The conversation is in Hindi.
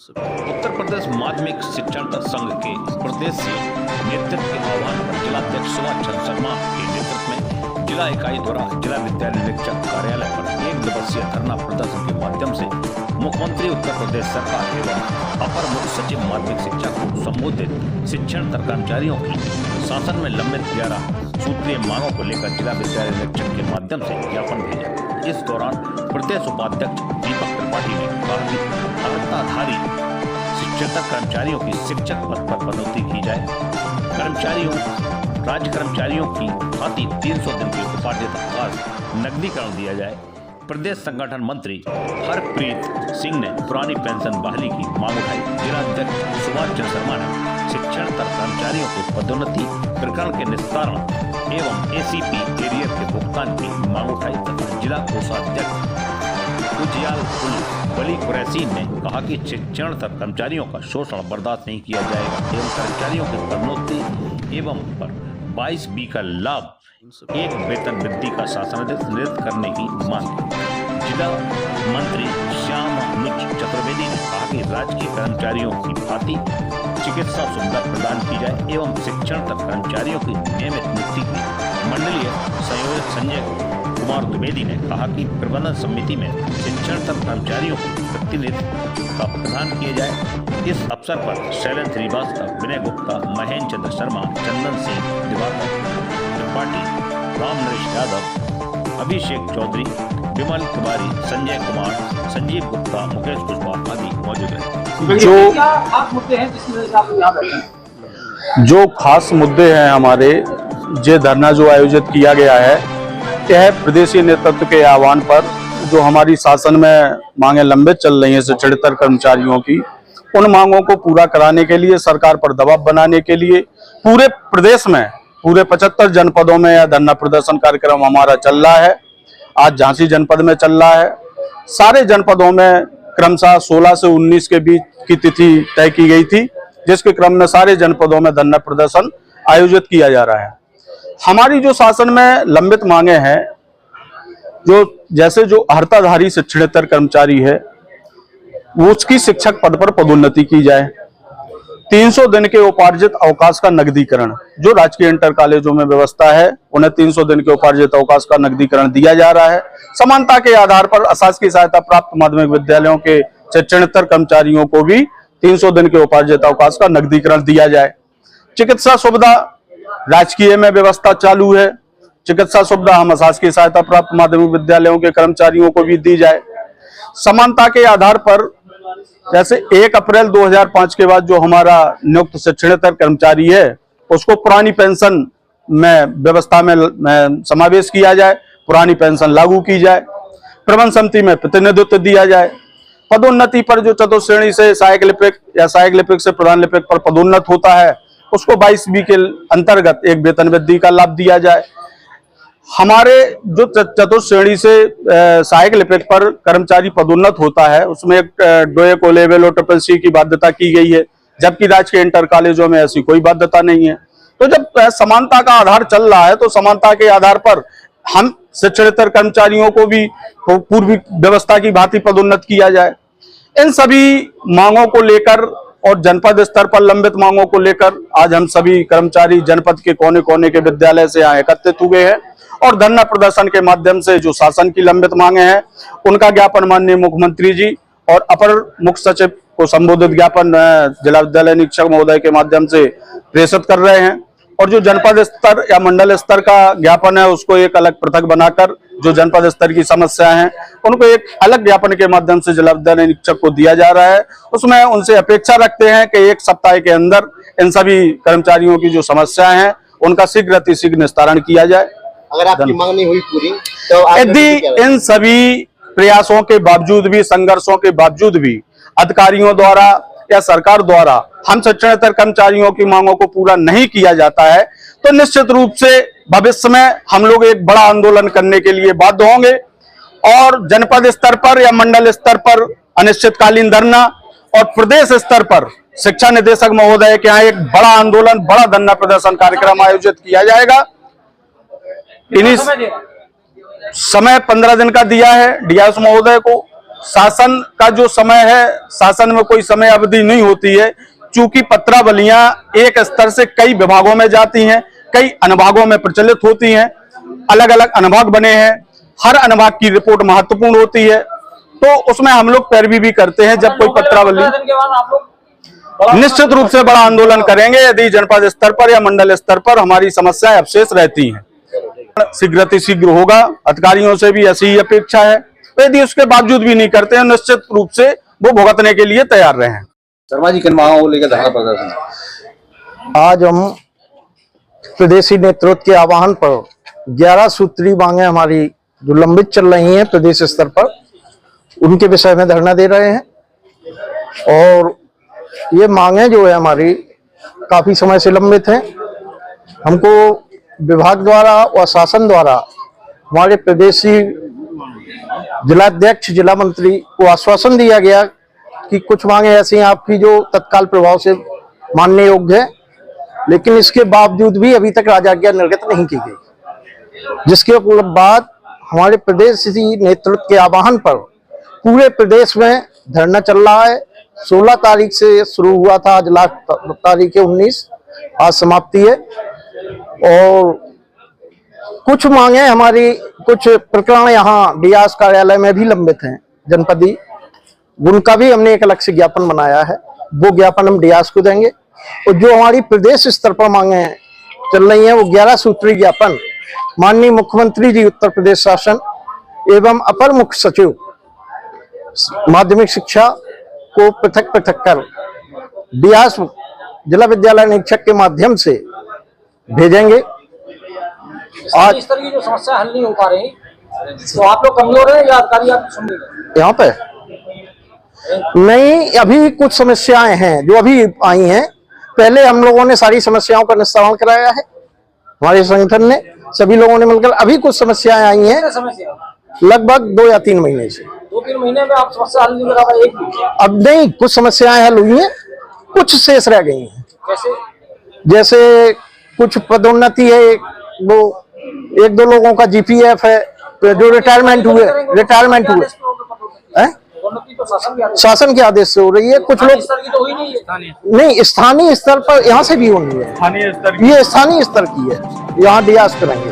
उत्तर प्रदेश माध्यमिक शिक्षण संघ के प्रदेश नेतृत्व के आह्वान पर जिलाध्यक्ष सुभाष चंद्र शर्मा के नेतृत्व में जिला इकाई द्वारा जिला विद्यालय निरीक्षक कार्यालय पर 1 दिवसीय धरना प्रदर्शन के माध्यम से मुख्यमंत्री उत्तर प्रदेश सरकार एवं अपर मुख्य सचिव माध्यमिक शिक्षा को संबोधित शिक्षण कर्मचारियों की शासन में लंबित 11 सूत्रीय मांगों को लेकर जिला विद्यालय निरीक्षक के माध्यम से ज्ञापन भेजा। इस दौरान प्रदेश उपाध्यक्ष दीपक त्रिपाठी ने कहा कि अर्हताधारी शिक्षक कर्मचारियों की शिक्षक पद पर पदोन्नति की जाए, राज्य कर्मचारियों की भांति 300 दिन के उपार्जित अवकाश नकदीकरण दिया जाए। प्रदेश संगठन मंत्री हरप्रीत सिंह ने पुरानी पेंशन बहाली की मांग उठाई। जिलाध्यक्ष सुभाष चंद्र शर्मा ने शिक्षण कर्मचारियों के पदोन्नति प्रकरण के निस्तारण एवं एसीपी एरियर के भुगतान की मांग उठाई तथा जिला कोषाध्यक्ष उजियाल वली कुरैशी ने कहा कि शिक्षण कर्मचारियों का शोषण बर्दाश्त नहीं किया जाएगा एवं कर्मचारियों के पदोन्नति एवं पर 22B का लाभ एक वेतन वृद्धि का शासनादेश निर्धारित करने की मांग की। जिला मंत्री श्यामानुज चतुर्वेदी ने कहा कि राज्य के कर्मचारियों की भांति चिकित्सा सुविधा प्रदान की जाए एवं शिक्षण कर्मचारियों की नियमित नियुक्ति की। मंडलीय संयोजक संजय कुमार द्विवेदी ने कहा कि प्रबंधन समिति में शिक्षण कर्मचारियों को प्रतिनिधित्व का प्रदान किया जाए। इस अवसर पर शैलेंद्र श्रीवास्तव, विनय गुप्ता, महेंद्र चंद्र शर्मा, चंदन सिंह, दिवाकर त्रिपाठी, राम नरेश यादव, अभिषेक चौधरी, विमल तिवारी, संजय कुमार, संजीव गुप्ता, मुकेश कुशवाहा आदि मौजूद रहे। जो खास मुद्दे हैं हमारे, ये धरना जो आयोजित किया गया है, यह प्रदेशीय नेतृत्व के आह्वान पर जो हमारी शासन में मांगे लंबित चल रही हैं शिक्षणेतर कर्मचारियों की, उन मांगों को पूरा कराने के लिए, सरकार पर दबाव बनाने के लिए पूरे प्रदेश में पूरे 75 जनपदों में यह धरना प्रदर्शन कार्यक्रम हमारा चल रहा है। आज झांसी जनपद में चल रहा है। सारे जनपदों में क्रमशः 16 से 19 के बीच की तिथि तय की गई थी, जिसके क्रम में सारे जनपदों में धरना प्रदर्शन आयोजित किया जा रहा है। हमारी जो शासन में लंबित मांगे हैं, जैसे जो अर्हताधारी शिक्षणेतर कर्मचारी है, वो उसकी शिक्षक पद पर पदोन्नति की जाए। 300 दिन के उपार्जित अवकाश का नकदीकरण, जो राजकीय इंटर कॉलेजों में व्यवस्था है, उन्हें 300 दिन के उपार्जित अवकाश का नकदीकरण दिया जा रहा है। समानता के आधार पर अशासकीय सहायता प्राप्त माध्यमिक विद्यालयों के शिक्षणेतर कर्मचारियों को भी 300 दिन के उपार्जित अवकाश का नकदीकरण दिया जाए। चिकित्सा सुविधा राजकीय में व्यवस्था चालू है, चिकित्सा सुविधा हम अशासकीय सहायता प्राप्त माध्यमिक विद्यालयों के कर्मचारियों को भी दी जाए। समानता के आधार पर जैसे 1 अप्रैल 2005 के बाद जो हमारा नियुक्त शिक्षणेतर कर्मचारी है, उसको पुरानी पेंशन में व्यवस्था में समावेश किया जाए, पुरानी पेंशन लागू की जाए, प्रबंधन समिति में प्रतिनिधित्व दिया जाए। पदोन्नति पर जो चतुर्थ श्रेणी से सहायक लिपिक या सहायक लिपिक से प्रधान लिपिक पर पदोन्नत होता है, उसको 22B के अंतर्गत एक वेतन वृद्धि का लाभ दिया जाए। हमारे जो चतुर्थ श्रेणी से सहायक लिपिक पर कर्मचारी पदोन्नत होता है, उसमें एक डोएको लेवल और CCC की बाध्यता की गई है, जबकि राज्य के इंटर कॉलेजों में ऐसी कोई बाध्यता नहीं है। तो जब समानता का आधार चल रहा है, तो समानता के आधार पर हम शिक्षणेतर कर्मचारियों को भी पूर्व व्यवस्था की भांति पदोन्नत किया जाए। इन सभी मांगों को लेकर और जनपद स्तर पर लंबित मांगों को लेकर आज हम सभी कर्मचारी जनपद के कोने कोने के विद्यालय से यहाँ एकत्रित हुए हैं और धरना प्रदर्शन के माध्यम से जो शासन की लंबित मांगे हैं, उनका ज्ञापन माननीय मुख्यमंत्री जी और अपर मुख्य सचिव को संबोधित ज्ञापन जिला विद्यालय निरीक्षक महोदय के माध्यम से प्रेषित कर रहे हैं। और जो जनपद स्तर या मंडल स्तर का ज्ञापन है, उसको एक अलग पृथक बनाकर जो जनपद स्तर की समस्याएं हैं, उनको एक अलग ज्ञापन के माध्यम से जिला विद्यालय निरीक्षक को दिया जा रहा है। उसमें उनसे अपेक्षा रखते हैं कि 1 सप्ताह के अंदर इन सभी कर्मचारियों की जो समस्याएं हैं, उनका शीघ्र अतिशीघ्र निस्तारण किया जाए। अगर आपकी मांग नहीं हुई पूरी, तो यदि इन सभी प्रयासों के बावजूद भी, संघर्षों के बावजूद भी अधिकारियों द्वारा या सरकार द्वारा हम शिक्षणेतर कर्मचारियों की मांगों को पूरा नहीं किया जाता है, तो निश्चित रूप से भविष्य में हम लोग एक बड़ा आंदोलन करने के लिए बाध्य होंगे और जनपद स्तर पर या मंडल स्तर पर अनिश्चितकालीन धरना और प्रदेश स्तर पर शिक्षा निदेशक महोदय के यहाँ एक बड़ा आंदोलन, बड़ा धरना प्रदर्शन कार्यक्रम आयोजित किया जाएगा। इन्हीं समय 15 दिन का दिया है डीआईएस महोदय को। शासन का जो समय है, शासन में कोई समय अवधि नहीं होती है, चूंकि पत्रावलियां एक स्तर से कई विभागों में जाती हैं, कई अनुभागों में प्रचलित होती हैं, अलग अलग अनुभाग बने हैं, हर अनुभाग की रिपोर्ट महत्वपूर्ण होती है, तो उसमें हम लोग पैरवी भी करते हैं। जब कोई पत्रावली, निश्चित रूप से बड़ा आंदोलन करेंगे यदि जनपद स्तर पर या मंडल स्तर पर हमारी समस्याएं अवशेष रहती हैं। शीघ्र होगा, अधिकारियों से भी ऐसी ही अपेक्षा है। यदि उसके बावजूद भी नहीं करते हैं, निश्चित रूप से वो भुगतने के लिए तैयार रहे। शर्मा जी किन मांगों को लेकर धरना प्रदर्शन? आज हम प्रदेशी नेतृत्व के आह्वान पर 11 सूत्री मांगे हमारी जो लंबित चल रही हैं प्रदेश स्तर पर, उनके विषय में धरना दे रहे हैं। और ये मांगे जो है हमारी काफी समय से लंबित हैं। हमको विभाग द्वारा और शासन द्वारा हमारे प्रदेशी जिलाध्यक्ष, जिला मंत्री को आश्वासन दिया गया कि कुछ मांगे ऐसी हैं आपकी जो तत्काल प्रभाव से मानने योग्य है, लेकिन इसके बावजूद भी अभी तक राजआज्ञा निर्गत नहीं की गई, जिसके बाद हमारे प्रदेशी नेतृत्व के आह्वान पर पूरे प्रदेश में धरना चल रहा है। 16 तारीख से शुरू हुआ था, आज लास्ट तारीख है 19, आज समाप्ति है। और कुछ मांगे हमारी, कुछ प्रकरण यहाँ डीआस कार्यालय में भी लंबित हैं जनपदी, उनका भी हमने एक अलग से ज्ञापन बनाया है, वो ज्ञापन हम डीआस को देंगे। और जो हमारी प्रदेश स्तर पर मांगे चल रही हैं वो 11 सूत्री ज्ञापन माननीय मुख्यमंत्री जी उत्तर प्रदेश शासन एवं अपर मुख्य सचिव माध्यमिक शिक्षा को पृथक कर डीआस जिला विद्यालय निरीक्षक के माध्यम से भेजेंगे। आज इस तरह की जो समस्या हल नहीं हो पा रही, तो आप लोग कमजोर हैं या अधिकारी आप सुन रहे? यहाँ पे नहीं, अभी कुछ समस्याएं हैं जो अभी आई हैं। पहले हम लोगों ने सारी समस्याओं का निस्तारण कराया है, हमारे संगठन ने, सभी लोगों ने मिलकर। अभी कुछ समस्याएं आई हैं लगभग 2 या 3 महीने से। 2-3 महीने में आप समस्या हल नहीं करा पाए? एक भी अब नहीं, कुछ समस्याएं हल हुई हैं, कुछ शेष रह गई हैं। जैसे कुछ पदोन्नति है, वो 1-2 लोगों का जीपीएफ है जो रिटायरमेंट हुए हैं, शासन के आदेश से हो रही है। कुछ लोग नहीं, स्थानीय स्तर पर यहाँ से भी होनी है, ये स्थानीय स्तर की है, यहाँ डीआस करेंगे।